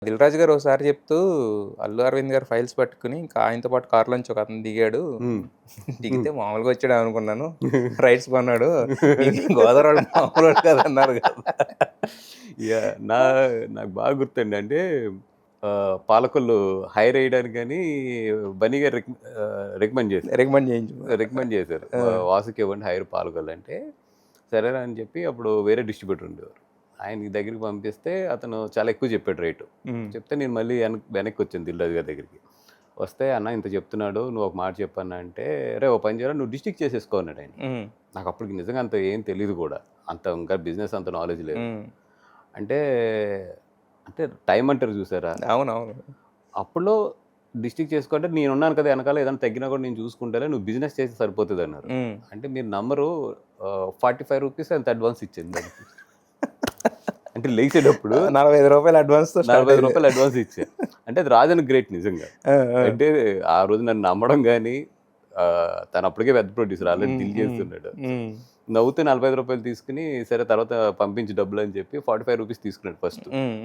దిల్ రాజు గారు ఒకసారి చెప్తూ, అల్లు అరవింద్ గారు ఫైల్స్ పట్టుకొని ఇంకా ఆయనతో పాటు కార్‌లోంచి ఒకతను దిగాడు. హ్మ్. దిగితే మామూలుగా వచ్చాడనుకున్నాను. రైట్స్ కొన్నాడు. మీకు గోదావరోళ్ళు మామూలోళ్ళు కాదన్నారు కదా! యాహ్! నాకు బాగా గుర్తండి. అంటే పాలకొల్లు హైర్ ఎయడానికి గాని బన్నీ గారు రికమెండ్ చేశారు. రికమెండ్ చేయించు రికమెండ్ చేశారు. ఆ! వాసుకి ఇవ్వండి హైర్ పాలకొల్లు అంటే, సరేరా అని చెప్పి అప్పుడు వేరే డిస్ట్రిబ్యూటర్ ఉండేవారు. ఆయనకి దగ్గరికి పంపిస్తే అతను చాలా ఎక్కువ చెప్పాడు రేటు. హ్మ్. చెప్తే నేను మళ్ళీ వెనక్కొచ్చాను దిల్ రాజు గారి దగ్గరికి. వస్తే "అన్న ఇంత చెప్తున్నాడు. నువ్వు ఒక మాట చెప్పన్నా" అంటే, "అరేయ్! ఓ పని చేయరా నువ్వు డిస్ట్రిక్ట్ చేసేసుకో" అన్నాడు ఆయన. హ్మ్. నాకు అప్పటికి నిజంగా అంత ఏం తెలీదు కూడా. అంత ఇంకా బిజినెస్ అంత నాలెడ్జ్ లేదు. హ్మ్. అంటే, అంటే టైం అంటారు చూసారా? అవునవును. అప్పట్లో డిస్ట్రిక్ట్ చేసుకో అంటే నేనున్నాను కదా! ఎనకాల ఏదైనా తగ్గినా కూడా నేను చూసుకుంటాలే. నువ్వు బిజినెస్ చేస్తే సరిపోతదన్నారు. హ్మ్. అంటే మీరు నమ్మరు ₹45 ఎంత అడ్వాన్స్ ఇచ్చాను దానికి. అంటే లేచేటప్పుడు రూ. 45 అడ్వాన్స్‌తో స్టార్ట్ అయింది. ₹45 అడ్వాన్స్ ఇచ్చా. అంటే అది రాజన్ గ్రేట్ నిజంగా. ఆ! ఆ! అంటే ఆ రోజు నన్ను నమ్మడం గాని తను అప్పటికే పెద్ద ప్రొడ్యూసర్ ఆల్రెడీ హ్మ్. దిల్ హ్మ్. చేస్తున్నాడు. హ్మ్. నవ్వుతూ ₹45 తీసుకొని సరే తర్వాత పంపించు డబ్బులని చెప్పి ₹45 తీసుకున్నాడు ఫస్ట్. హ్మ్.